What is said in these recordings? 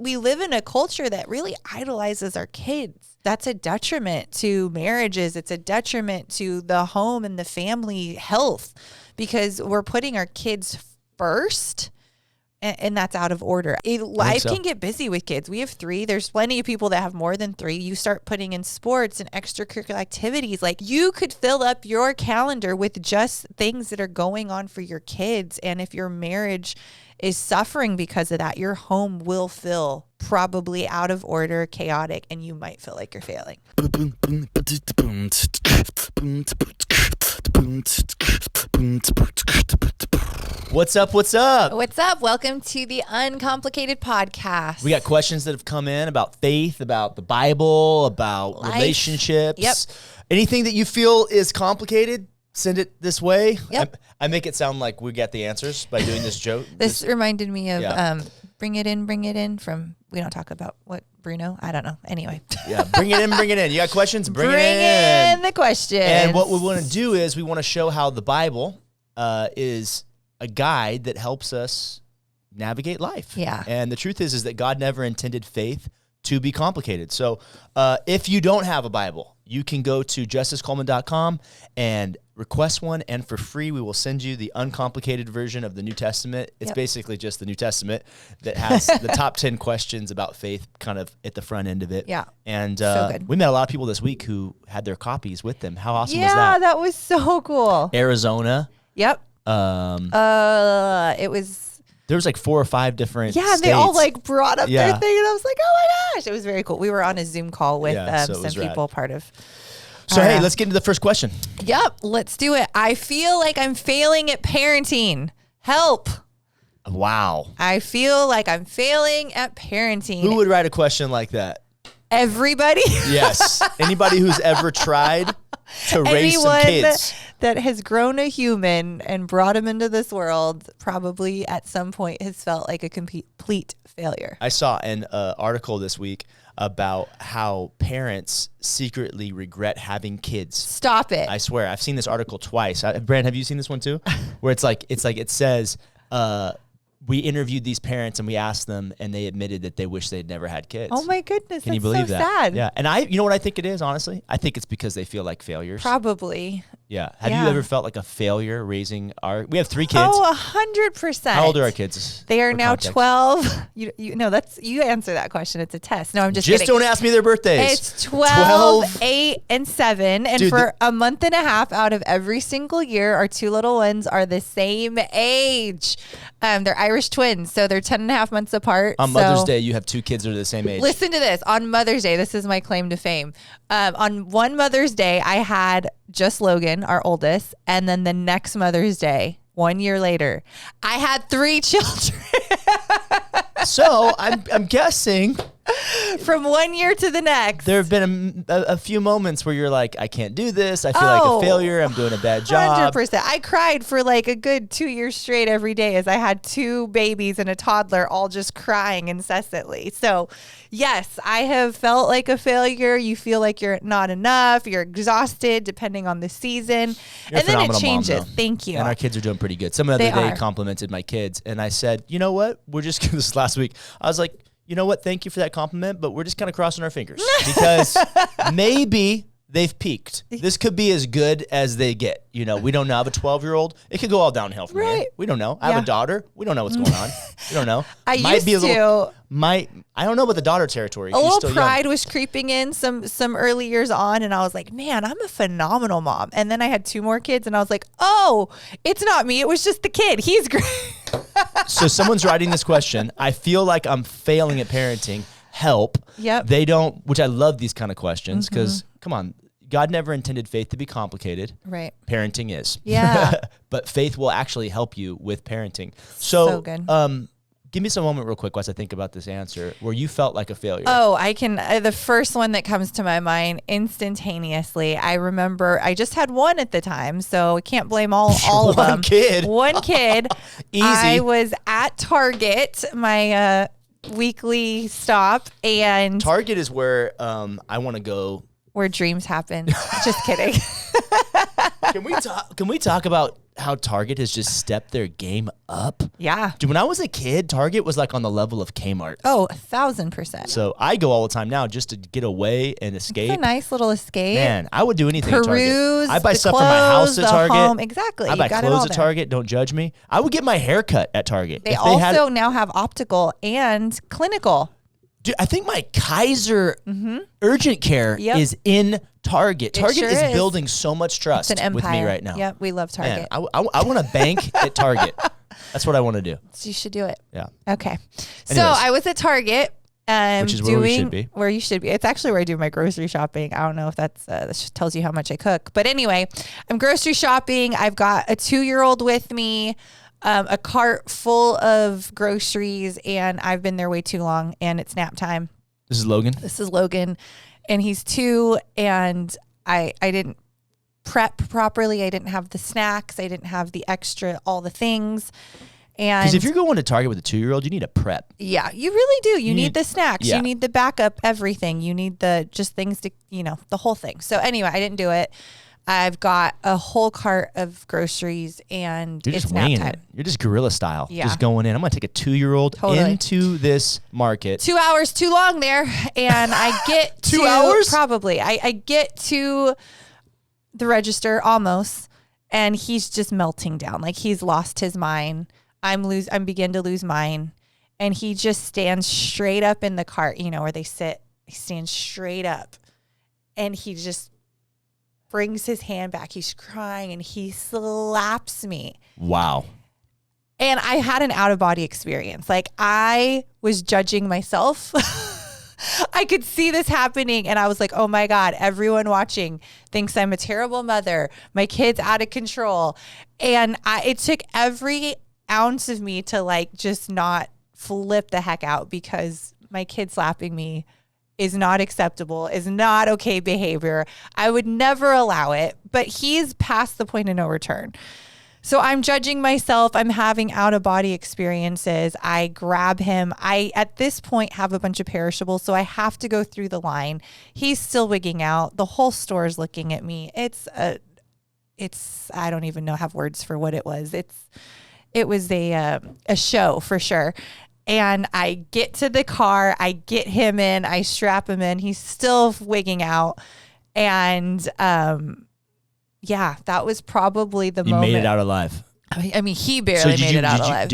we live in a culture that really idolizes our kids. That's a detriment to marriages. It's a detriment to the home and the family health because we're putting our kids first. And that's out of order. Life can get busy with kids. We have 3. There's plenty of people that have more than 3. You start putting in sports and extracurricular activities. Like you could fill up your calendar with just things that are going on for your kids. And if your marriage is suffering because of that, your home will feel probably out of order, chaotic, and you might feel like you're failing. What's up? What's up? What's up? Welcome to the Uncomplicated podcast. We got questions that have come in about faith, about the Bible, about life, relationships. Yep. Anything that you feel is complicated, send it this way. Yep. I make it sound like we got the answers by doing this joke. This reminded me of Bring It In from, we don't talk about what, Bruno? I don't know. Anyway. Yeah, bring it in. You got questions? Bring it in the questions. And what we want to do is we want to show how the Bible is a guide that helps us navigate life. Yeah. And the truth is that God never intended faith to be complicated. So if you don't have a Bible, you can go to justicecoleman.com and request one, and for free, we will send you the uncomplicated version of the New Testament. It's basically just the New Testament that has the top 10 questions about faith kind of at the front end of it. Yeah. And so good. We met a lot of people this week who had their copies with them. How awesome was that? Yeah, that was so cool. Arizona. Yep. It was. There was like 4 or 5 different states. They all like brought up their thing, and I was like, oh my gosh, it was very cool. We were on a Zoom call with some people part of. So hey, let's get into the first question. Yep, let's do it. I feel like I'm failing at parenting. Help. Wow. I feel like I'm failing at parenting. Who would write a question like that? Everybody. Yes. Anybody who's ever tried to raise some kids. That has grown a human and brought him into this world probably at some point has felt like a complete failure. I saw an article this week about how parents secretly regret having kids. Stop it. I swear. I've seen this article twice. Brand, have you seen this one too? Where it says, we interviewed these parents and we asked them, and they admitted that they wish they'd never had kids. Oh my goodness. Can you that's believe so that? Sad. Yeah. And you know what I think it is, honestly? I think it's because they feel like failures. Probably. Yeah. Have you ever felt like a failure raising we have 3 kids. Oh, 100%. How old are our kids? They are now context? 12. You answer that question. It's a test. No, I'm just kidding. Don't ask me their birthdays. It's 12, 8, and 7. And for a month and a half out of every single year, our 2 little ones are the same age. They're Irish twins, so they're 10 and a half months apart. On Mother's Day, you have 2 kids that are the same age. Listen to this. On Mother's Day, this is my claim to fame. On one Mother's Day, I had just Logan, our oldest, and then the next Mother's Day, 1 year later, I had 3 children. So I'm guessing from 1 year to the next, there have been a few moments where you're like, I can't do this. I feel like a failure. I'm doing a bad job. 100%. I cried for like a good 2 years straight every day as I had 2 babies and a toddler all just crying incessantly. So yes, I have felt like a failure. You feel like you're not enough. You're exhausted depending on the season. You're and then it changes. Mom, Thank you. And our kids are doing pretty good. Some other day complimented my kids. And I said, you know what? We're just, this last week, I was like, you know what? Thank you for that compliment, but we're just kind of crossing our fingers because maybe they've peaked. This could be as good as they get. You know, we don't know. I have a 12-year-old. It could go all downhill from here. We don't know. I have a daughter. We don't know what's going on. We don't know. I don't know about the daughter territory. A little pride was creeping in some early years on, and I was like, man, I'm a phenomenal mom. And then I had 2 more kids, and I was like, oh, it's not me. It was just the kid. He's great. So someone's writing this question. I feel like I'm failing at parenting. Help. Yep. They don't, which I love these kind of questions because, come on, God never intended faith to be complicated. Right. Parenting is. Yeah. But faith will actually help you with parenting. So good. Give me some moment real quick as I think about this answer where you felt like a failure. Oh, I can. The first one that comes to my mind instantaneously. I remember I just had one at the time, so I can't blame all of them. One kid. Easy. I was at Target, my weekly stop, and Target is where I want to go. Where dreams happen. Just kidding. Can we talk about how Target has just stepped their game up? Yeah. Dude, when I was a kid, Target was like on the level of Kmart. Oh, 1,000%. So I go all the time now just to get away and escape. It's a nice little escape. Man, I would do anything at Peruse, Target. I buy the stuff for my house at Target. Home. Exactly. I buy got clothes at there. Target. Don't judge me. I would get my hair cut at Target. They also now have optical and clinical. Dude, I think my Kaiser urgent care is in Target. Target is building so much trust with me right now. Yep, we love Target. Man, I want to bank at Target. That's what I want to do. So you should do it. Yeah. Okay. So I was at Target. Which is where we should be. Where you should be. It's actually where I do my grocery shopping. I don't know if that just tells you how much I cook. But anyway, I'm grocery shopping. I've got a 2-year-old with me, a cart full of groceries, and I've been there way too long, and it's nap time. This is Logan? This is Logan, and he's 2, and I didn't prep properly. I didn't have the snacks. I didn't have the extra, all the things. And because if you're going to Target with a 2-year-old, you need a prep. Yeah, you really do. You need the snacks. Yeah. You need the backup, everything. You need the just things to, the whole thing. So anyway, I didn't do it. I've got a whole cart of groceries, and You're it's just nap winging time. it. You're just guerrilla style. Yeah. Just going in. I'm going to take a 2-year-old into this market. 2 hours too long there. And I get 2 hours? Probably. I get to the register almost, and he's just melting down. Like he's lost his mind. I'm begin to lose mine. And he just stands straight up in the cart, where they sit. He stands straight up, and he just brings his hand back. He's crying, and he slaps me. Wow. And I had an out-of-body experience. Like, I was judging myself. I could see this happening, and I was like, oh, my God, everyone watching thinks I'm a terrible mother. My kid's out of control. And it took every ounce of me to, like, just not flip the heck out, because my kid slapping me is not acceptable, is not okay behavior. I would never allow it, but he's past the point of no return. So I'm judging myself. I'm having out-of-body experiences. I grab him. I, at this point, have a bunch of perishables, so I have to go through the line. He's still wigging out. The whole store is looking at me. It's I don't even have words for what it was. It was a show for sure. And I get to the car, I get him in, I strap him in. He's still wigging out. And yeah, that was probably the moment. You made it out alive. I mean, he barely made it out alive.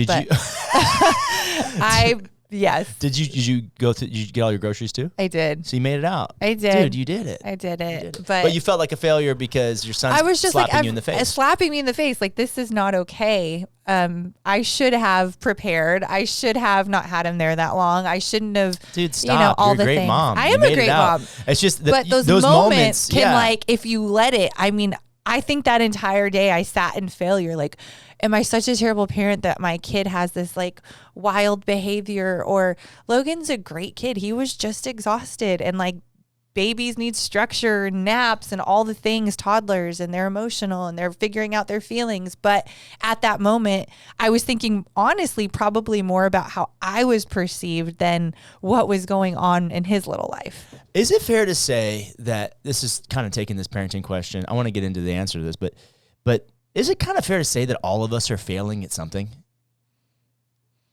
Yes. Did you go through? Did you get all your groceries too? I did. So you made it out. I did. Dude, you did it. I did it. But you felt like a failure because your son's slapping you in the face. Slapping me in the face. Like, this is not okay. I should have prepared. I should have not had him there that long. I shouldn't have. Dude, stop. All You're the a great things. mom. I am a great mom. It's just but those moments can like, if you let it. I mean, I think that entire day I sat in failure. Like, am I such a terrible parent that my kid has this like wild behavior? Or Logan's a great kid. He was just exhausted, and like, babies need structure, naps, and all the things, toddlers, and they're emotional and they're figuring out their feelings. But at that moment, I was thinking, honestly, probably more about how I was perceived than what was going on in his little life. Is it fair to say that this is kind of taking this parenting question? I want to get into the answer to this, but is it kind of fair to say that all of us are failing at something?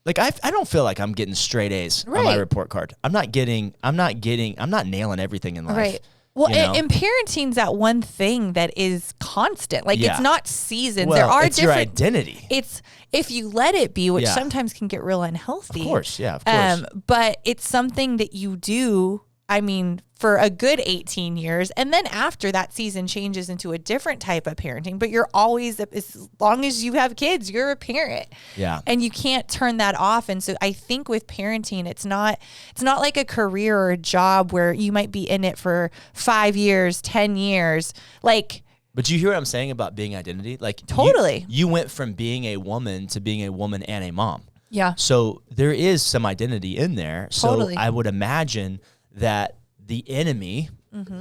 Like, I don't feel like I'm getting straight A's on my report card. I'm not nailing everything in life. Right. Well, and parenting's that one thing that is constant. Like, it's not seasons. Well, there are it's different. Your identity. It's if you let it be, which sometimes can get real unhealthy. Of course, yeah, of course. But it's something that you do. I mean, for a good 18 years. And then after that season changes into a different type of parenting, but you're always, as long as you have kids, you're a parent. Yeah. And you can't turn that off. And so I think with parenting, it's not like a career or a job where you might be in it for 5 years, 10 years. Like, but you hear what I'm saying about being identity? Like, totally. You went from being a woman to being a woman and a mom. Yeah. So there is some identity in there. Totally. So I would imagine that the enemy,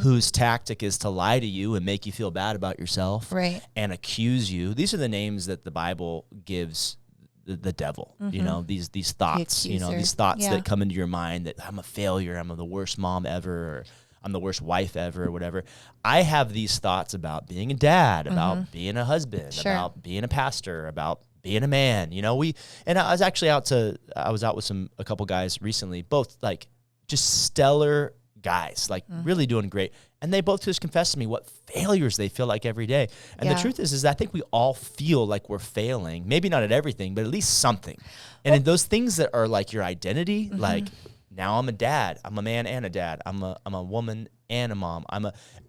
whose tactic is to lie to you and make you feel bad about yourself, and accuse you. These are the names that the Bible gives the devil. You know, these thoughts. These thoughts that come into your mind that I'm a failure, I'm the worst mom ever, or I'm the worst wife ever or whatever. I have these thoughts about being a dad, about being a husband, about being a pastor, about being a man. You know, and I was actually out with a couple guys recently, both like just stellar guys, like really doing great. And they both just confessed to me what failures they feel like every day. And the truth is I think we all feel like we're failing, maybe not at everything, but at least something. And in those things that are like your identity, like now I'm a dad, I'm a man and a dad, I'm a woman and a mom.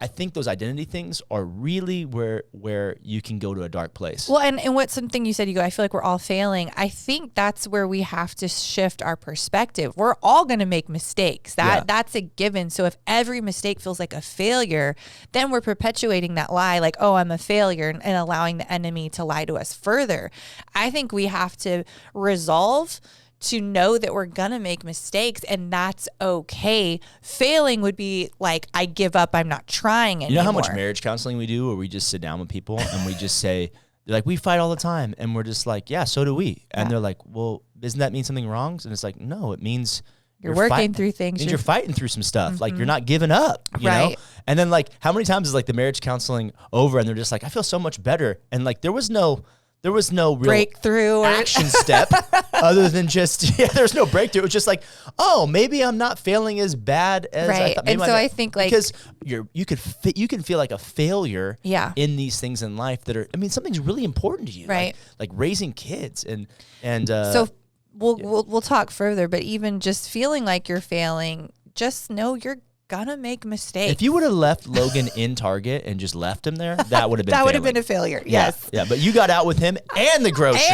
I think those identity things are really where you can go to a dark place. Well, and what's something you said, I feel like we're all failing. I think that's where we have to shift our perspective. We're all going to make mistakes. That's a given. So if every mistake feels like a failure, then we're perpetuating that lie, like, oh, I'm a failure, and allowing the enemy to lie to us further. I think we have to resolve to know that we're going to make mistakes, and that's okay. Failing would be like, I give up, I'm not trying anymore. You know how much marriage counseling we do, where we just sit down with people and we just say, they're like, we fight all the time. And we're just like, yeah, so do we. And they're like, well, doesn't that mean something wrong? And it's like, no, it means you're working through things. You're fighting through some stuff. Like, you're not giving up, you know? And then, like, how many times is like the marriage counseling over and they're just like, I feel so much better. And like, there was no real breakthrough action step other than just, there's no breakthrough. It was just like, oh, maybe I'm not failing as bad as I thought. And so I think, like, because you can feel like a failure in these things in life that are, I mean, something's really important to you. Right. Like raising kids and so we'll talk further, but even just feeling like you're failing, just know you're gonna make mistakes. If you would have left Logan in Target and just left him there, that would have been that would have been a failure. Yes. Yeah, but you got out with him and the groceries.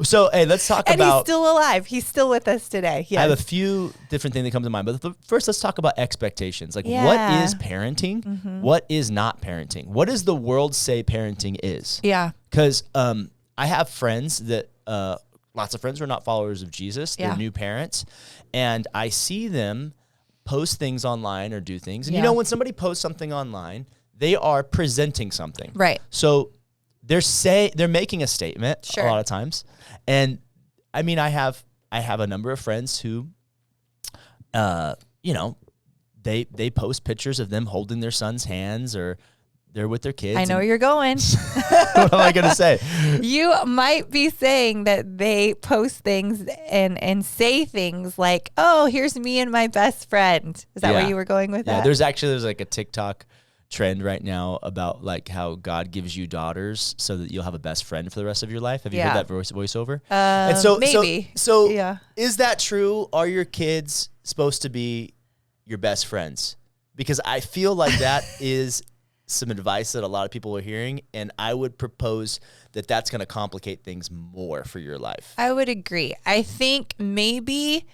So, hey, let's talk about... And he's still alive. He's still with us today. Yes. I have a few different things that come to mind. But first, let's talk about expectations. Like, what is parenting? What is not parenting? What does the world say parenting is? Yeah. Because I have friends that... lots of friends who are not followers of Jesus. They're new parents. And I see them post things online or do things. And you know, when somebody posts something online, they are presenting something. Right. So they're making a statement a lot of times. And I mean, I have a number of friends who, you know, they post pictures of them holding their son's hands, or they're with their kids. I know where you're going. What am I going to say? You might be saying that they post things and say things like, oh, here's me and my best friend. Is that where you were going with that? Yeah, there's like a TikTok trend right now about like how God gives you daughters so that you'll have a best friend for the rest of your life. Have you heard that voiceover? And so, maybe. So is that true? Are your kids supposed to be your best friends? Because I feel like that is some advice that a lot of people are hearing, and I would propose that that's going to complicate things more for your life. I would agree. I think maybe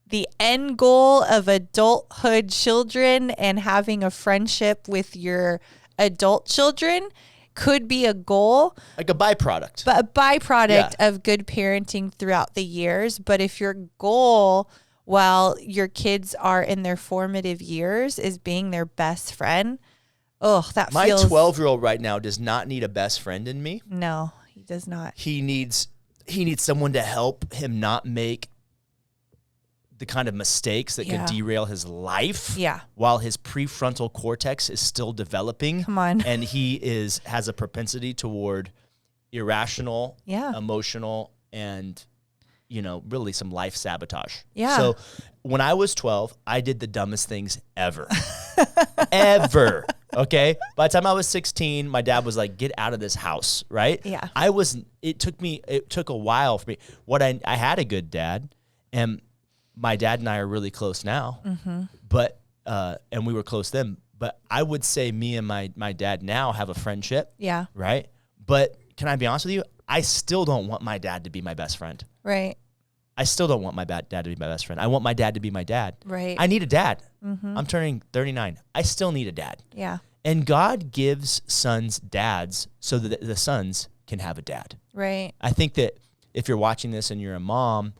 the end goal of adulthood children and having a friendship with your adult children could be a goal. Like a byproduct. But a byproduct of good parenting throughout the years. But if your goal while your kids are in their formative years is being their best friend, my 12-year-old right now does not need a best friend in me. No, he does not. He needs someone to help him not make the kind of mistakes that could derail his life. Yeah. While his prefrontal cortex is still developing. Come on. And he has a propensity toward irrational, emotional, and really some life sabotage. Yeah. So when I was 12, I did the dumbest things ever. Ever. Okay. By the time I was 16, my dad was like, get out of this house. Right. Yeah. It took a while for me. I had a good dad, and my dad and I are really close now, but, and we were close then, but I would say me and my dad now have a friendship. Yeah. Right. But can I be honest with you? I still don't want my dad to be my best friend. Right. I still don't want my dad to be my best friend. I want my dad to be my dad. Right. I need a dad. I'm turning 39. I still need a dad. Yeah. And God gives sons dads so that the sons can have a dad. Right. I think that if you're watching this and you're a mom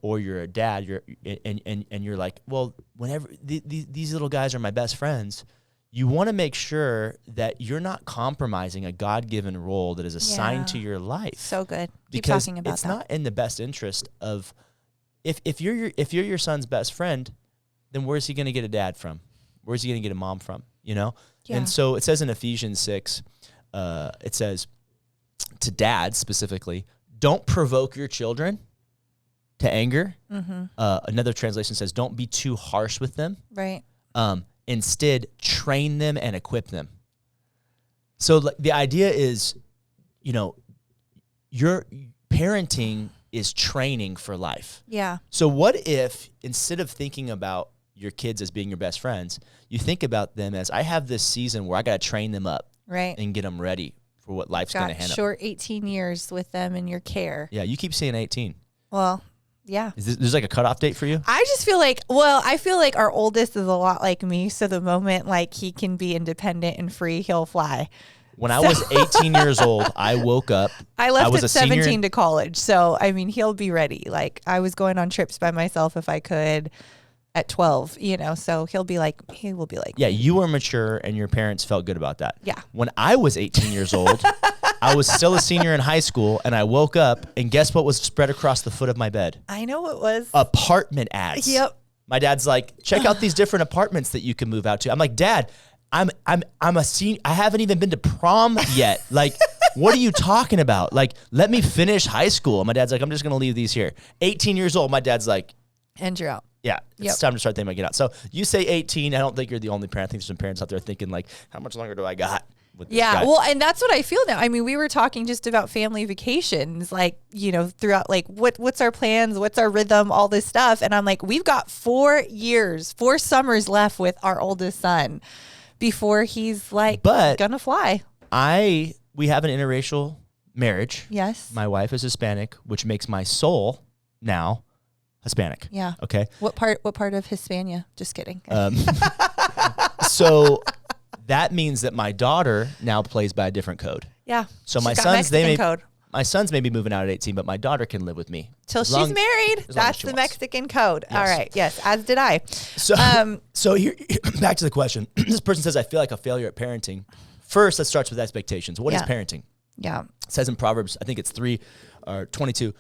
or you're a dad, you're like, well, whenever these little guys are my best friends, you want to make sure that you're not compromising a God-given role that is assigned to your life. So good. Keep because talking about it's that. not in the best interest of if you're your son's best friend, then where's he going to get a dad from? Where's he going to get a mom from? You know? Yeah. And so it says in Ephesians 6, it says to dads specifically, don't provoke your children to anger. Another translation says, don't be too harsh with them. Right. Instead, train them and equip them. So the idea is, you know, your parenting is training for life. Yeah. So what if instead of thinking about your kids as being your best friends, you think about them as, I have this season where I got to train them up, right, and get them ready for what life's going to hand up. Short 18 years with them in your care. Yeah, you keep saying 18. Well, yeah. There's like a cutoff date for you? I just feel like, I feel like our oldest is a lot like me. So the moment like he can be independent and free, he'll fly. When I was 18 years old, I woke up. I left at 17 to college. So, I mean, he'll be ready. Like I was going on trips by myself if I could at 12, you know, so he will be like, yeah, you were mature and your parents felt good about that. Yeah. When I was 18 years old, I was still a senior in high school, and I woke up, and guess what was spread across the foot of my bed? I know it was. Apartment ads. Yep. My dad's like, check out these different apartments that you can move out to. I'm like, Dad, I'm a senior. I haven't even been to prom yet. Like, what are you talking about? Like, let me finish high school. And my dad's like, I'm just going to leave these here. 18 years old. My dad's like, and you're out. Yeah, it's time to start thinking about getting out. So you say 18. I don't think you're the only parent. I think there's some parents out there thinking like, how much longer do I got with this guy? Well, and that's what I feel now. I mean, we were talking just about family vacations, like, you know, throughout, like, what's our plans? What's our rhythm? All this stuff. And I'm like, we've got 4 summers left with our oldest son before he's like gonna fly. We have an interracial marriage. Yes. My wife is Hispanic, which makes my soul now Hispanic. Yeah. Okay. What part of Hispania? Just kidding. So that means that my daughter now plays by a different code. Yeah. So my sons may be moving out at 18, but my daughter can live with me till she's married. That's the Mexican code. Yes. All right. Yes. As did I. So here, back to the question. This person says, I feel like a failure at parenting. First, let's start with expectations. What is parenting? Yeah. It says in Proverbs, I think it's 3:22,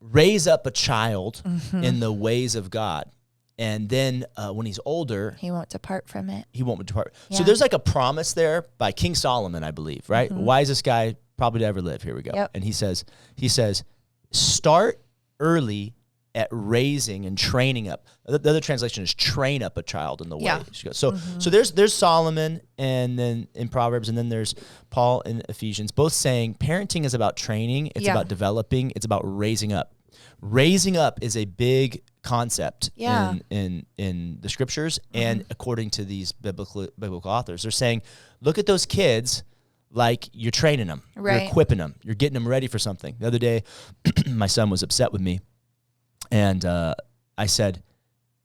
raise up a child in the ways of God. And then when he's older, he won't depart from it. He won't depart. Yeah. So there's like a promise there by King Solomon, I believe, right? Wisest guy probably to ever live. Here we go. Yep. And he says, start early at raising and training up. The other translation is train up a child in the way. Yeah. So there's Solomon, and then in Proverbs, and then there's Paul in Ephesians, both saying parenting is about training, it's about developing, it's about raising up. Raising up is a big concept in the scriptures, and according to these biblical authors, they're saying, look at those kids like you're training them, you're equipping them, you're getting them ready for something. The other day, my son was upset with me. And I said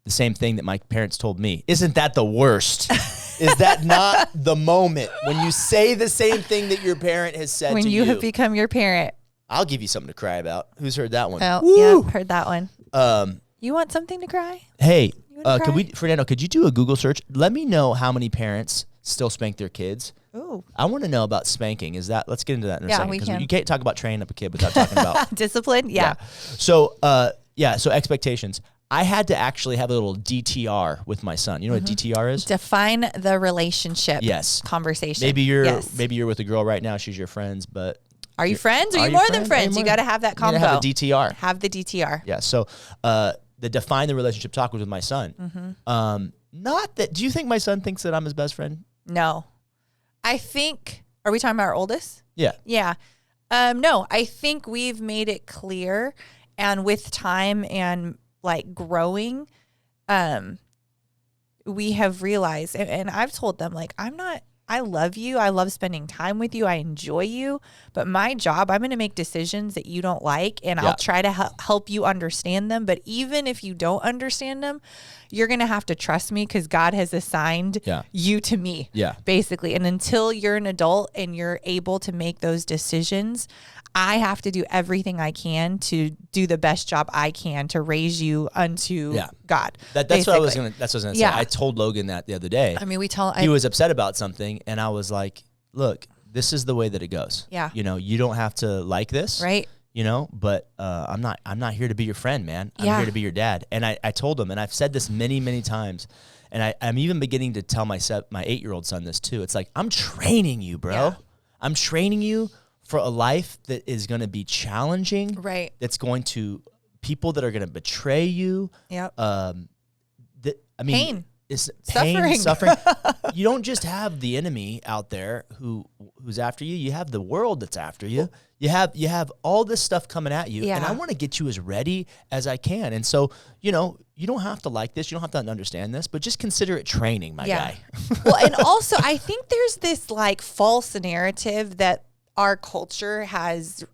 the same thing that my parents told me. Isn't that the worst? Is that not the moment when you say the same thing that your parent has said to you? When you have become your parent. I'll give you something to cry about. Who's heard that one? Oh, yeah, heard that one. You want something to cry? Hey, Fernando, could you do a Google search? Let me know how many parents still spank their kids. Ooh. I want to know about spanking. Let's get into that in a second. Because you can't talk about training up a kid without talking about discipline. Yeah. So expectations. I had to actually have a little DTR with my son. You know what DTR is? Define the relationship. Yes. Conversation. Maybe you're with a girl right now. She's your friends, but are you friends? Are you more than friends? You got to have that combo. Have a DTR. Have the DTR. Yeah. So the define the relationship talk was with my son. Not that. Do you think my son thinks that I'm his best friend? No. I think. Are we talking about our oldest? Yeah. Yeah. No. I think we've made it clear. And with time and like growing, we have realized, and I've told them, like, I love you. I love spending time with you. I enjoy you. But my job, I'm going to make decisions that you don't like, and I'll try to help you understand them. But even if you don't understand them, you're going to have to trust me because God has assigned you to me, basically. And until you're an adult and you're able to make those decisions, I have to do everything I can to do the best job I can to raise you unto God. That's what I was going to say. I told Logan that the other day. I mean, he was upset about something, and I was like, look, this is the way that it goes. Yeah. You know, you don't have to like this. Right. you know, but I'm not here to be your friend, man. I'm here to be your dad. And I told him, and I've said this many, many times, and I'm even beginning to tell my 8-year-old son this too. It's like, I'm training you, bro. Yeah. I'm training you for a life that is going to be challenging. Right. That's going to, people that are going to betray you. Yep. Pain. It's pain, suffering. You don't just have the enemy out there who's after you. You have the world that's after you. You have all this stuff coming at you, and I want to get you as ready as I can. And so, you know, you don't have to like this. You don't have to understand this, but just consider it training, my guy. Well, and also I think there's this like false narrative that our culture has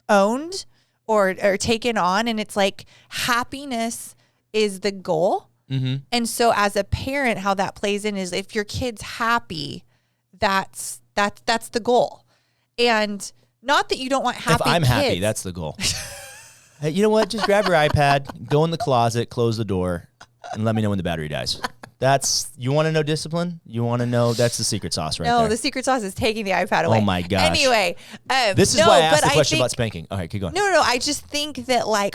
owned or taken on, and it's like happiness is the goal. Mm-hmm. And so as a parent, how that plays in is if your kid's happy, that's the goal. And not that you don't want happy kids. If I'm happy, that's the goal. Hey, you know what? Just grab your iPad, go in the closet, close the door, and let me know when the battery dies. You want to know discipline? You want to know, that's the secret sauce right there. No, the secret sauce is taking the iPad away. Oh my gosh. Anyway. This is why I asked the question about spanking. All right, keep going. No. I just think that like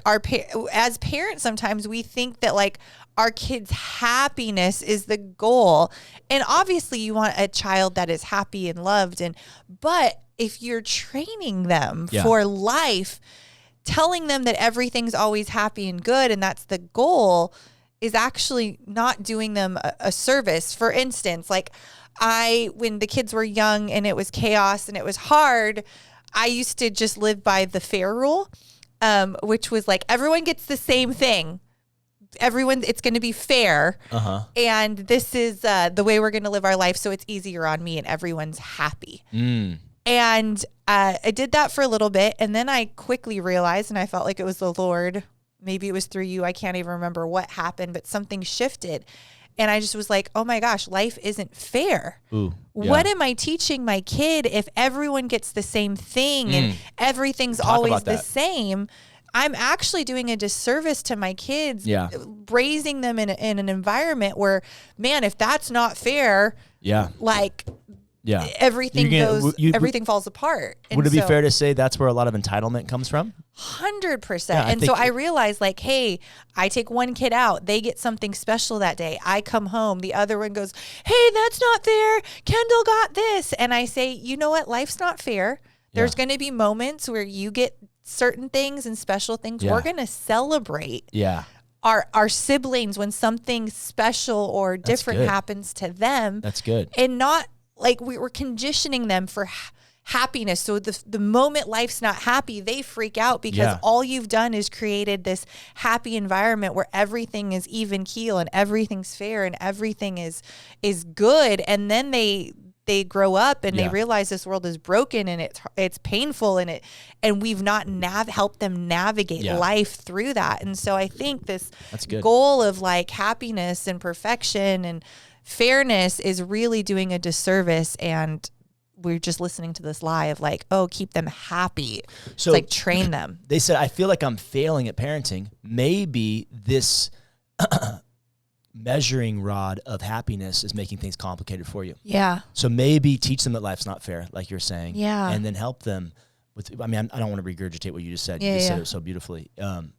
as parents, sometimes we think that like our kids' happiness is the goal. And obviously you want a child that is happy and loved. But if you're training them for life, telling them that everything's always happy and good and that's the goal is actually not doing them a service. For instance, like when the kids were young and it was chaos and it was hard, I used to just live by the fair rule, which was like everyone gets the same thing. It's going to be fair. Uh-huh. And this is the way we're going to live our life. So it's easier on me and everyone's happy. Mm. And I did that for a little bit. And then I quickly realized, and I felt like it was the Lord, maybe it was through you. I can't even remember what happened, but something shifted. And I just was like, oh my gosh, life isn't fair. Ooh, yeah. What am I teaching my kid if everyone gets the same thing and everything's always the same? I'm actually doing a disservice to my kids, raising them in an environment where, man, if that's not fair, everything falls apart. And would it be fair to say that's where a lot of entitlement comes from? 100%. And so I realized like, hey, I take one kid out, they get something special that day. I come home, the other one goes, hey, that's not fair. Kendall got this. And I say, you know what? Life's not fair. There's going to be moments where you get certain things and special things. We're going to celebrate our siblings when something special or different happens to them. That's good. And not like we were conditioning them for happiness. So the moment life's not happy, they freak out because all you've done is created this happy environment where everything is even keel and everything's fair and everything is good. And then they grow up and they realize this world is broken and it's painful and we've not helped them navigate life through that. And so I think this goal of like happiness and perfection and fairness is really doing a disservice, and we're just listening to this lie of like, oh, keep them happy. So it's like train them. They said, I feel like I'm failing at parenting. Maybe this measuring rod of happiness is making things complicated for you. Yeah. So maybe teach them that life's not fair, like you're saying. Yeah. And then help them with, I mean, I don't want to regurgitate what you just said. You just said it so beautifully. And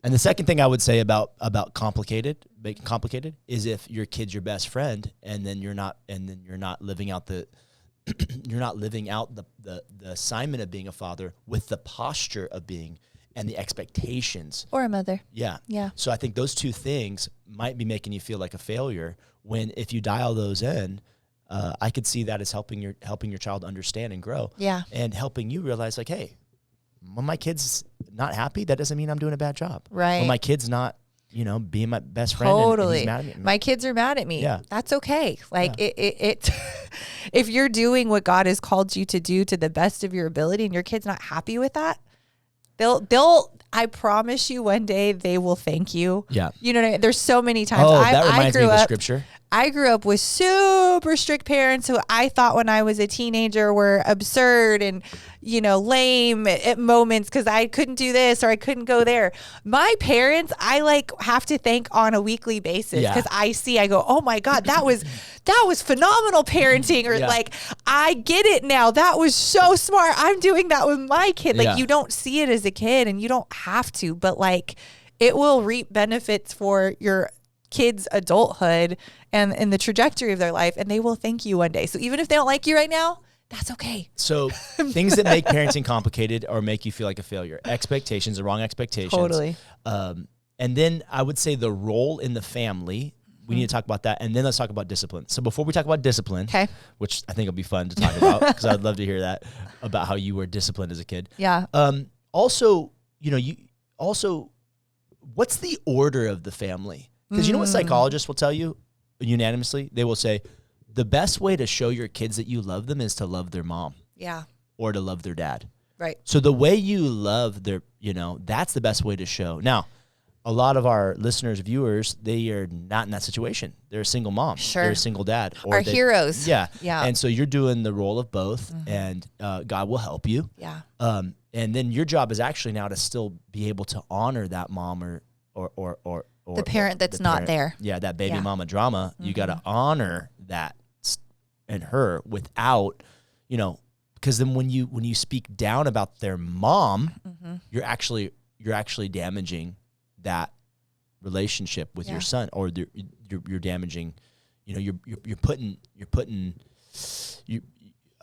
the second thing I would say about making complicated is if your kid's your best friend and then you're not living out the assignment of being a father with the posture of being and the expectations. Or a mother. Yeah. Yeah. So I think those two things might be making you feel like a failure when if you dial those in, I could see that as helping your child understand and grow. Yeah. And helping you realize like, hey, when my kid's not happy, that doesn't mean I'm doing a bad job. Right. When my kid's not, being my best friend and he's mad at me. My kids are mad at me. Yeah. That's okay. Like it if you're doing what God has called you to do to the best of your ability and your kid's not happy with that, I promise you one day they will thank you. Yeah. You know what I mean? There's so many times. That reminds me of the scripture. I grew up with super strict parents who I thought when I was a teenager were absurd and, lame at moments because I couldn't do this or I couldn't go there. My parents, I have to thank on a weekly basis because I go, oh my God, that was phenomenal parenting, or I get it now. That was so smart. I'm doing that with my kid. You don't see it as a kid and you don't have to, but it will reap benefits for your kids' adulthood and in the trajectory of their life, and they will thank you one day. So even if they don't like you right now, that's okay. So things that make parenting complicated or make you feel like a failure: expectations, the wrong expectations. Totally. And then I would say the role in the family. We need to talk about that, and then let's talk about discipline. So before we talk about discipline, which I think will be fun to talk about because I'd love to hear that about how you were disciplined as a kid. Yeah. Also, what's the order of the family? Because you know what psychologists will tell you unanimously? They will say the best way to show your kids that you love them is to love their mom. Yeah. Or to love their dad. Right. So the way you love their, that's the best way to show. Now, a lot of our listeners, viewers, they are not in that situation. They're a single mom. Sure. They're a single dad. Or heroes. Yeah. Yeah. And so you're doing the role of both, and God will help you. Yeah. And then your job is actually now to still be able to honor that mom or the parent that's not there. Yeah, that baby mama drama. You got to honor that and her without, because then when you speak down about their mom, you're actually damaging that relationship with your son, or you're damaging, you're putting.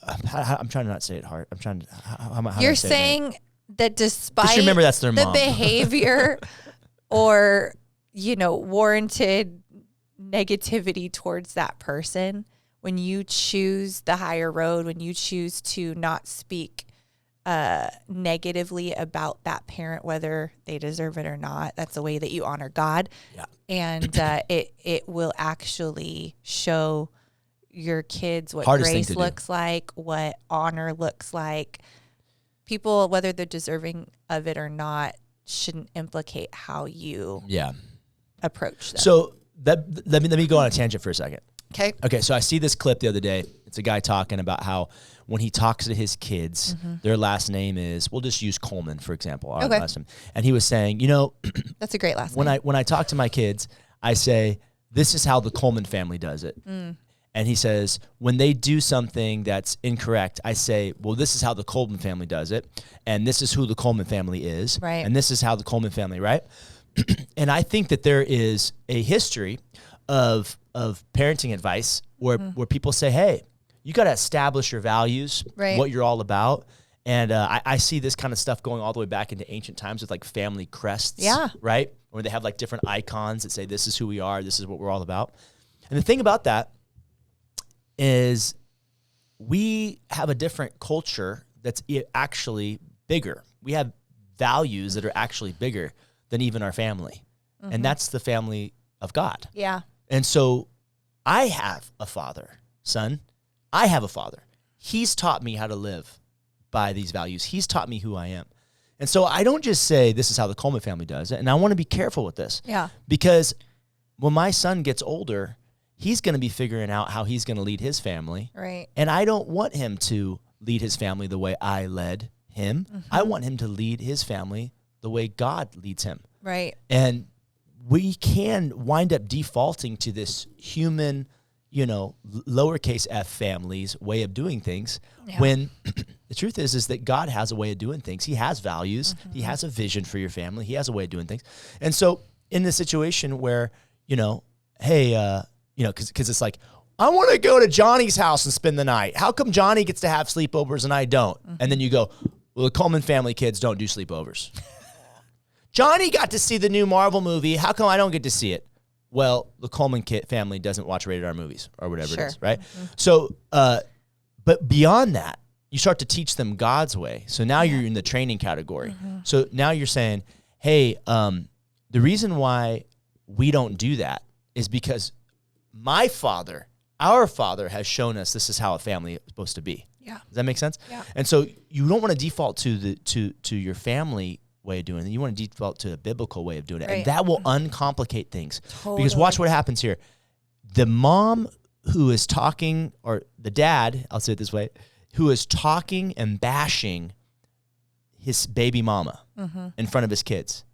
I'm trying to not say it hard. I'm trying to. How you're saying that despite just remember that's their mom. Behavior or warranted negativity towards that person, when you choose the higher road, when you choose to not speak negatively about that parent, whether they deserve it or not, that's a way that you honor God. Yeah. And it will actually show your kids what Hardest grace looks like, what honor looks like. People, whether they're deserving of it or not, shouldn't implicate how you approach them. So let me go on a tangent for a second. Okay. So I see this clip the other day. It's a guy talking about how when he talks to his kids, their last name is, we'll just use Coleman, for example. Our last name. And he was saying, that's a great last name. When I talk to my kids, I say, this is how the Coleman family does it. And he says, when they do something that's incorrect, I say, well, this is how the Coleman family does it. And this is who the Coleman family is. Right. And this is how the Coleman family, right? And I think that there is a history of parenting advice where people say, hey, you got to establish your values, what you're all about. And I see this kind of stuff going all the way back into ancient times with family crests, right? Where they have different icons that say, this is who we are, this is what we're all about. And the thing about that is we have a different culture that's actually bigger. We have values that are actually bigger than even our family. And that's the family of God. Yeah. And so I have a father, son. I have a father. He's taught me how to live by these values. He's taught me who I am. And so I don't just say this is how the Coleman family does it. And I want to be careful with this. Yeah. Because when my son gets older, he's going to be figuring out how he's going to lead his family. Right. And I don't want him to lead his family the way I led him. I want him to lead his family the way God leads him. Right. And we can wind up defaulting to this human, lowercase f family's way of doing things when the truth is that God has a way of doing things. He has values. He has a vision for your family. He has a way of doing things. And so in this situation where, hey, because it's I want to go to Johnny's house and spend the night. How come Johnny gets to have sleepovers and I don't? And then you go, well, the Coleman family kids don't do sleepovers. Johnny got to see the new Marvel movie. How come I don't get to see it? Well, the Coleman family doesn't watch rated R movies or whatever it is, right? So, but beyond that, you start to teach them God's way. So now you're in the training category. So now you're saying, hey, the reason why we don't do that is because our father has shown us this is how a family is supposed to be. Yeah. Does that make sense? Yeah. And so you don't want to default to your family way of doing it. You want to default to a biblical way of doing it. Right. And that will uncomplicate things. Totally. Because watch what happens here. the mom who is talking, or the dad, I'll say it this way, who is talking and bashing his baby mama in front of his kids.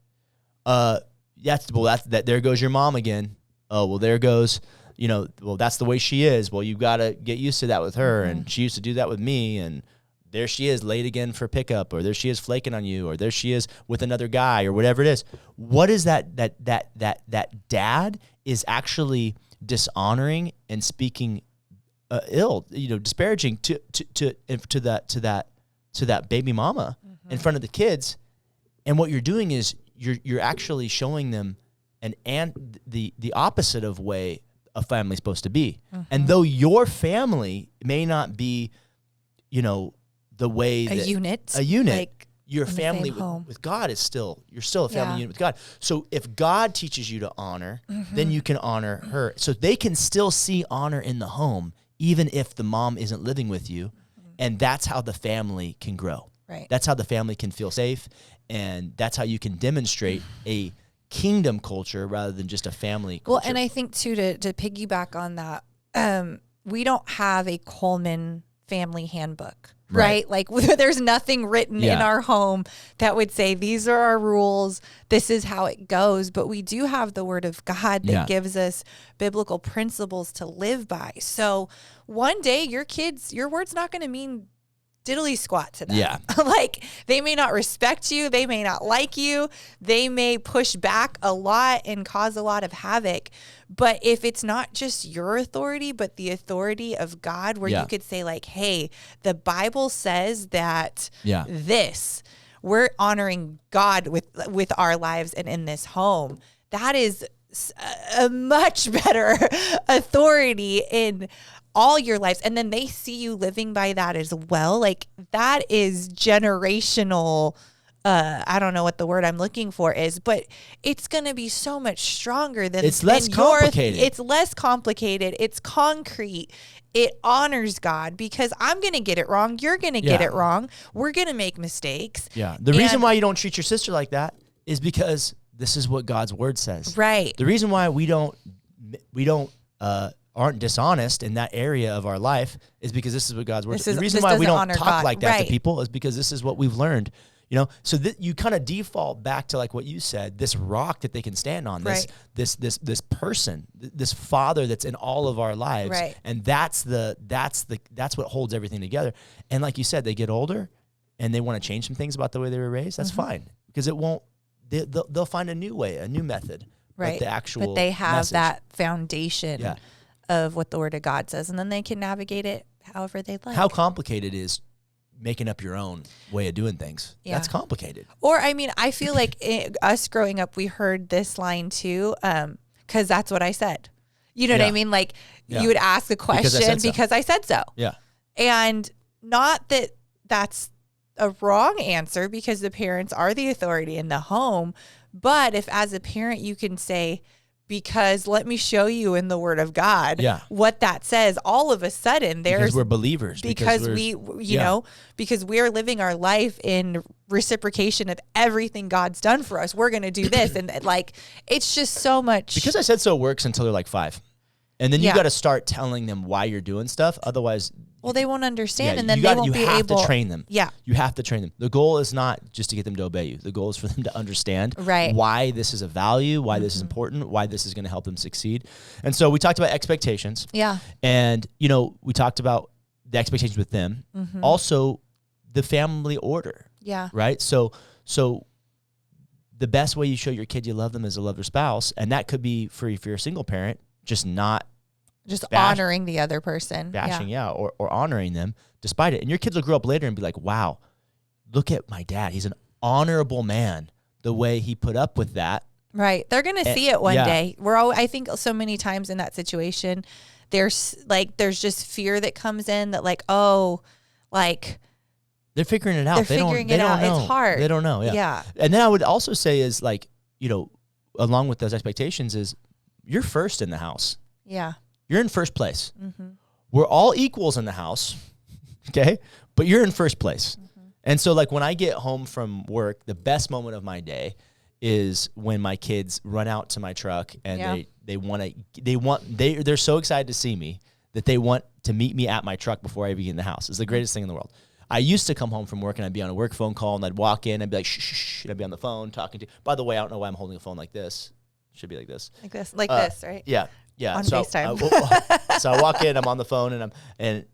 There goes your mom again. Oh, well, there goes, that's the way she is. Well, you got to get used to that with her. And she used to do that with me. And there she is late again for pickup, or there she is flaking on you, or there she is with another guy, or whatever it is. What is that dad is actually dishonoring and speaking disparaging to that baby mama in front of the kids. And what you're doing is you're actually showing them the opposite of way a family's supposed to be. And though your family may not be, the way that a unit, like your family with God is you're still a family unit with God. So if God teaches you to honor, then you can honor her. So they can still see honor in the home, even if the mom isn't living with you. And that's how the family can grow. Right. That's how the family can feel safe. And that's how you can demonstrate a kingdom culture rather than just a family culture. Well, and I think too, to piggyback on that, we don't have a Coleman family handbook, right? Like there's nothing written in our home that would say, these are our rules, this is how it goes. But we do have the word of God that gives us biblical principles to live by. So one day your word's not going to mean diddly squat to them. Yeah. Like they may not respect you. They may not like you. They may push back a lot and cause a lot of havoc. But if it's not just your authority, but the authority of God, where you could say like, hey, the Bible says that we're honoring God with our lives and in this home. That is a much better authority in all your lives. And then they see you living by that as well. Like that is generational. I don't know what the word I'm looking for is, but it's going to be so much stronger than it's less complicated. It's less complicated. It's concrete. It honors God, because I'm going to get it wrong. You're going to get it wrong. We're going to make mistakes. Yeah. The reason why you don't treat your sister like that is because this is what God's word says. Right. The reason why we aren't dishonest in that area of our life is because this is what God's word says. The reason why we don't talk like that to people is because this is what we've learned. So you kind of default back to like what you said, this rock that they can stand on, this person, this father that's in all of our lives. Right. And that's what holds everything together. And like you said, they get older and they want to change some things about the way they were raised. That's fine, because they'll find a new way, a new method. Right. But they have message. that foundation of what the word of God says, and then they can navigate it however they'd like. How complicated is making up your own way of doing things? Yeah. That's complicated. Or, I mean, I feel like us growing up, we heard this line too, because that's what I said. You know what I mean? Like you would ask a question because I said so. Yeah. And not that that's a wrong answer, because the parents are the authority in the home. But if as a parent you can say, because let me show you in the word of God what that says, all of a sudden because we're believers, because we're living our life in reciprocation of everything God's done for us. We're going to do this. And like, it's just so much. Because I said so works until they're like 5. And then you got to start telling them why you're doing stuff. Otherwise, well, they won't understand, and then they won't be able. You have to train them. Yeah, you have to train them. The goal is not just to get them to obey you. The goal is for them to understand why this is a value, why this is important, why this is going to help them succeed. And so we talked about expectations. Yeah, and we talked about the expectations with them. Also, the family order. Yeah, right. So the best way you show your kid you love them is to love their spouse, and that could be if you're a single parent. Just honoring the other person. Bashing, or honoring them despite it. And your kids will grow up later and be like, wow, look at my dad. He's an honorable man, the way he put up with that. Right. They're going to see it one day. I think so many times in that situation, there's just fear that comes in that they're figuring it out. They don't know. It's hard. They don't know. Yeah. And then I would also say is along with those expectations is, you're first in the house. Yeah. You're in first place. We're all equals in the house, okay? But you're in first place. And so, when I get home from work, the best moment of my day is when my kids run out to my truck and they're so excited to see me that they want to meet me at my truck before I even get in the house. It's the greatest thing in the world. I used to come home from work and I'd be on a work phone call and I'd walk in and be like, shh, shh, shh, and I'd be on the phone talking to. By the way, I don't know why I'm holding a phone like this. It should be like this. Like this, right? Yeah. Yeah. On so FaceTime. So I walk in, I'm on the phone, and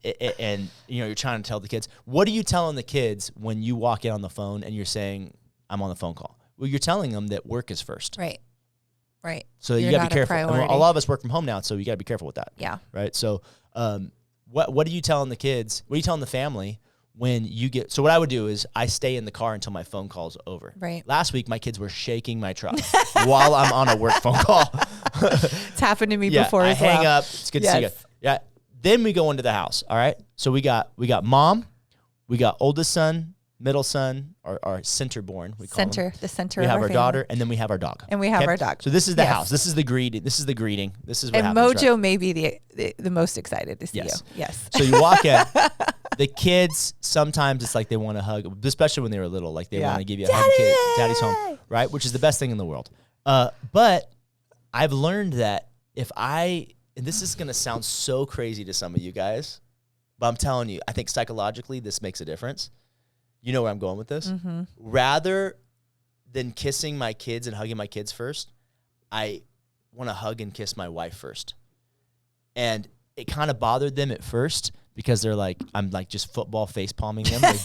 you're trying to tell the kids. What are you telling the kids when you walk in on the phone and you're saying, I'm on the phone call? Well, you're telling them that work is first. Right. Right. So you got to be careful. I mean, a lot of us work from home now, so you got to be careful with that. Yeah. Right. So, what are you telling the kids? What are you telling the family when you get? So what I would do is I stay in the car until my phone call's over. Right. Last week, my kids were shaking my truck while I'm on a work phone call. It's happened to me before as well. I hang well. up. It's good to see you guys. Yeah. Then we go into the house. All right. So we got mom, we got oldest son, middle son, our center born. We call them. The center. We of have our family. daughter, and then we have our dog. And we have our dog. So this is the house. This is the greeting. This is the greeting. This is what and happens. Mojo may be the most excited to see you. Yes. So you walk in. The kids, sometimes it's like they want to hug, especially when they were little. Like they want to give you a hug. Daddy's home, right? Which is the best thing in the world. But I've learned that and this is going to sound so crazy to some of you guys, but I'm telling you, I think psychologically this makes a difference. You know where I'm going with this? Mm-hmm. Rather than kissing my kids and hugging my kids first, I want to hug and kiss my wife first. And it kind of bothered them at first because they're like, I'm like just football face palming them. Like,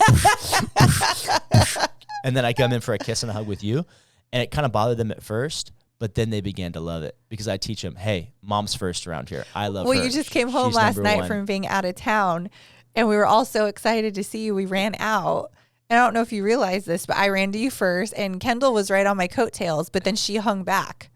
and then I come in for a kiss and a hug with you. And it kind of bothered them at first, but then they began to love it because I teach them, hey, mom's first around here. I love her. Well, you just came home last night from being out of town, and we were all so excited to see you. We ran out. And I don't know if you realize this, but I ran to you first, and Kendall was right on my coattails, but then she hung back.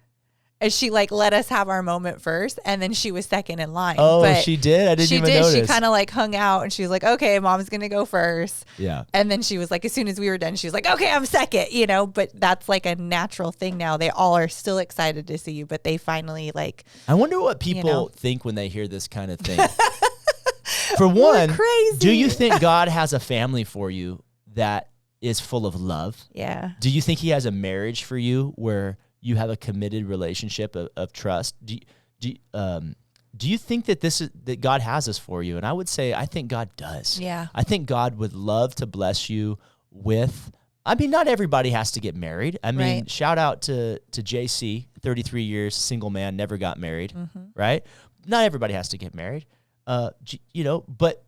And she like let us have our moment first, and then she was second in line. Oh, but she did? I didn't even notice. She kind of like hung out, and she was like, okay, mom's going to go first. Yeah. And then she was like, as soon as we were done, she was like, okay, I'm second, but that's like a natural thing now. They all are still excited to see you, but they finally like. I wonder what people think when they hear this kind of thing. For one, do you think God has a family for you that is full of love? Yeah. Do you think he has a marriage for you where you have a committed relationship of trust? Do you think that that God has this for you? And I would say, I think God does. Yeah. I think God would love to bless you with, I mean, not everybody has to get married. I mean, shout out to JC, 33 years, single man, never got married, right? Not everybody has to get married, but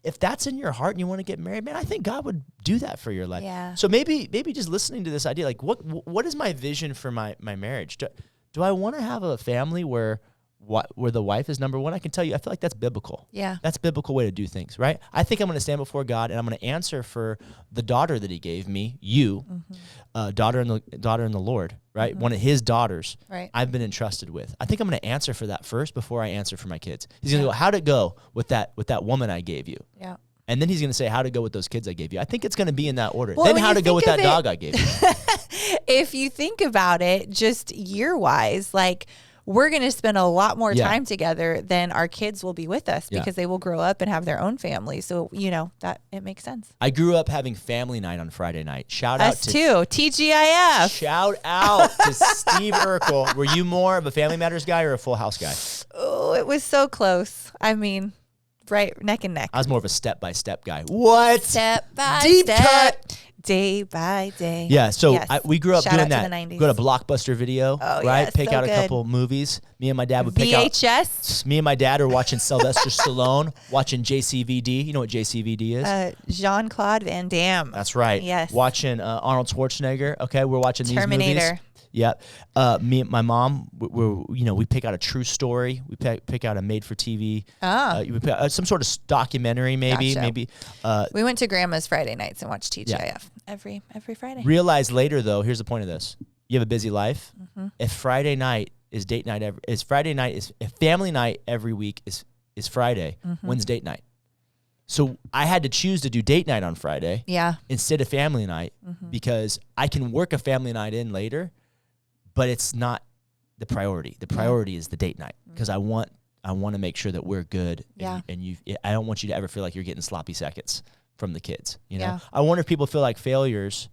if that's in your heart and you want to get married, man, I think God would do that for your life. Yeah. So maybe just listening to this idea, like what is my vision for my marriage? Do I want to have a family where the wife is number one? I can tell you, I feel like that's biblical. Yeah. That's a biblical way to do things, right? I think I'm going to stand before God and I'm going to answer for the daughter that he gave me, daughter in the Lord, right? One of his daughters I've been entrusted with. I think I'm going to answer for that first before I answer for my kids. He's going to go, how'd it go with that woman I gave you? Yeah. And then he's going to say, how'd it go with those kids I gave you? I think it's going to be in that order. Well, then how'd it go with that dog I gave you? If you think about it, just year-wise, like, we're going to spend a lot more time together than our kids will be with us because they will grow up and have their own family. So, that it makes sense. I grew up having family night on Friday night. Shout out to TGIF. Shout out to Steve Urkel. Were you more of a Family Matters guy or a Full House guy? Oh, it was so close. I mean, right, neck and neck. I was more of a step-by-step guy. What? Step by Deep step. cut. Day by day. Yeah, so we grew up Shout doing out that. To the 90s. Go to Blockbuster Video, right? Yeah, Pick so out a good. couple movies. Me and my dad would pick out. VHS. Me and my dad are watching Sylvester Stallone, watching JCVD. You know what JCVD is? Jean-Claude Van Damme. That's right. Yes. Watching Arnold Schwarzenegger. Okay, we're watching these movies. Terminator. Yep. Me and my mom, we pick out a true story. We pick out a made-for-TV. We pick out some sort of documentary, maybe. Gotcha. Maybe. We went to Grandma's Friday nights and watched TGIF every Friday. Realize later, though, here's the point of this. You have a busy life. If Friday night is date night, if family night every week is Friday, when's date night? So I had to choose to do date night on Friday instead of family night because I can work a family night in later, but it's not the priority. The priority is the date night because I want to make sure that we're good. Yeah. And I don't want you to ever feel like you're getting sloppy seconds from the kids. I wonder if people feel like failures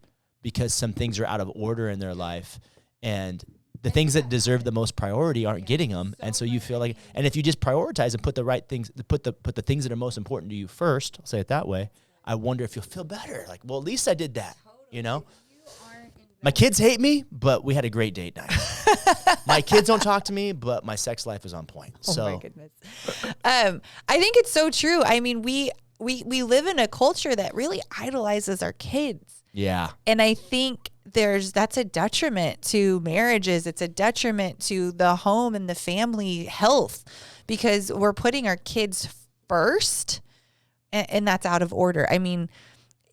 because some things are out of order in their life, and the things that deserve the most priority aren't getting them. And so you feel like, and if you just prioritize and put the right things, put the things that are most important to you first, I'll say it that way, I wonder if you'll feel better. Like, well, at least I did that, you know? My kids hate me, but we had a great date night. My kids don't talk to me, but my sex life is on point. So. Oh my goodness. I think it's so true. I mean, we live in a culture that really idolizes our kids. Yeah. And I think that's a detriment to marriages. It's a detriment to the home and the family health, because we're putting our kids first, and that's out of order. I mean,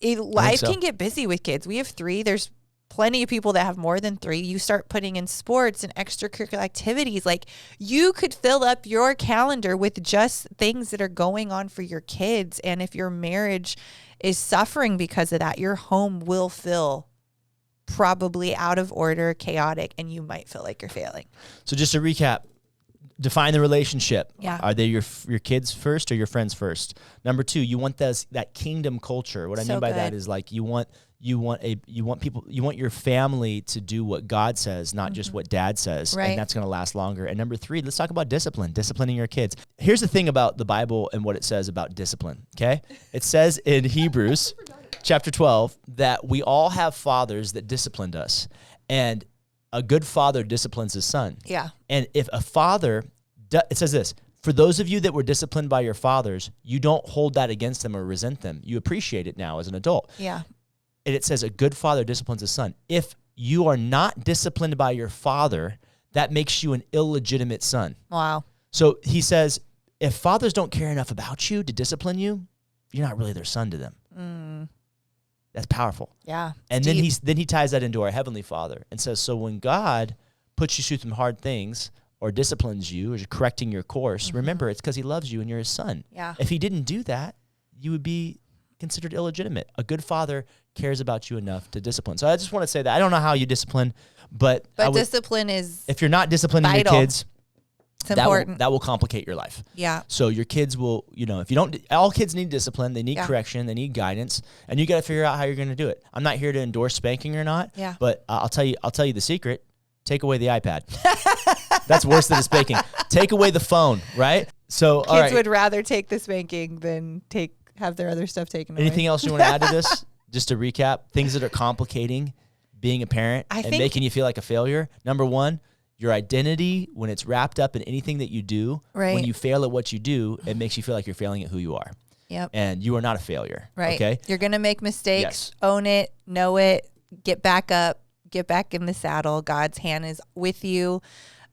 life can get busy with kids. We have 3. There's plenty of people that have more than 3. You start putting in sports and extracurricular activities. Like, you could fill up your calendar with just things that are going on for your kids. And if your marriage is suffering because of that, your home will feel probably out of order, chaotic, and you might feel like you're failing. So just to recap, define the relationship. Yeah. Are they your kids first or your friends first? Number 2, you want that kingdom culture. What I mean by that is, like, you want your family to do what God says, not just what dad says. Right. And that's going to last longer. And number 3, let's talk about disciplining your kids. Here's the thing about the Bible and what it says about discipline. Okay. It says in Hebrews chapter 12 that we all have fathers that disciplined us, and a good father disciplines his son. Yeah. And if a father, it says this, for those of you that were disciplined by your fathers, you don't hold that against them or resent them. You appreciate it now as an adult. Yeah. And it says a good father disciplines his son. If you are not disciplined by your father, that makes you an illegitimate son. Wow. So he says, if fathers don't care enough about you to discipline you, you're not really their son to them. That's powerful. Yeah. And then he ties that into our Heavenly Father and says, so when God puts you through some hard things or disciplines you or is correcting your course, remember, it's because he loves you and you're his son. Yeah. If he didn't do that, you would be considered illegitimate. A good father cares about you enough to discipline. So I just want to say that. I don't know how you discipline, but discipline is if you're not disciplining your kids, it's important. That will complicate your life. Yeah. So your kids will, if you don't, all kids need discipline. They need correction. They need guidance, and you got to figure out how you're going to do it. I'm not here to endorse spanking or not. Yeah. But I'll tell you the secret. Take away the iPad. That's worse than a spanking. Take away the phone, right? So kids would rather take the spanking than have their other stuff taken away. Anything else you want to add to this? Just to recap, things that are complicating being a parent and making you feel like a failure. Number 1, your identity, when it's wrapped up in anything that you do, when you fail at what you do, it makes you feel like you're failing at who you are. Yep. And you are not a failure. Right. Okay. You're going to make mistakes. Own it, know it, get back up, get back in the saddle. God's hand is with you,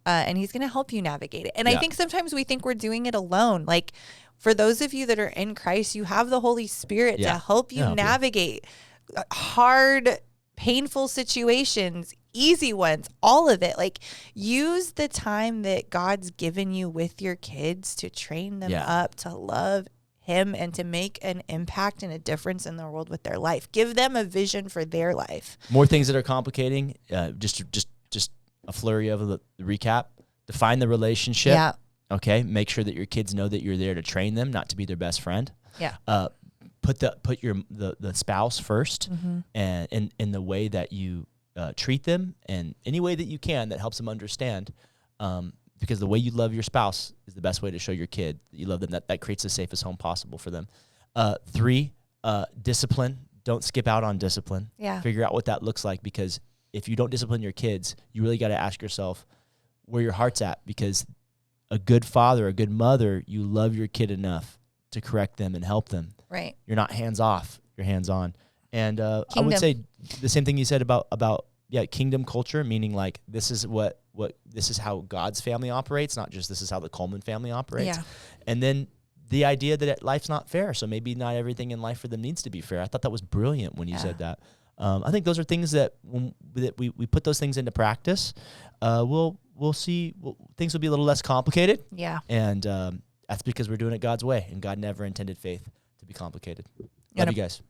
and he's going to help you navigate it. And I think sometimes we think we're doing it alone. Like, for those of you that are in Christ, you have the Holy Spirit to help you navigate hard, painful situations, easy ones, all of it. Like, use the time that God's given you with your kids to train them up to love him and to make an impact and a difference in the world with their life. Give them a vision for their life. More things that are complicating, just a flurry of the recap. Define the relationship. Yeah. Okay. Make sure that your kids know that you're there to train them, not to be their best friend. Yeah. Put the spouse first, and in the way that you treat them, and any way that you can that helps them understand. Because the way you love your spouse is the best way to show your kid that you love them. That creates the safest home possible for them. 3, discipline. Don't skip out on discipline. Yeah. Figure out what that looks like, because if you don't discipline your kids, you really got to ask yourself where your heart's at, because a good father, a good mother, you love your kid enough to correct them and help them. Right. You're not hands off, you're hands on. And I would say the same thing you said about kingdom culture, meaning like this is how God's family operates, not just this is how the Coleman family operates. Yeah. And then the idea that life's not fair, so maybe not everything in life for them needs to be fair. I thought that was brilliant when you said that. I think those are things that when we put those things into practice, we'll see things will be a little less complicated. Yeah. And that's because we're doing it God's way, and God never intended faith to be complicated. Love you guys.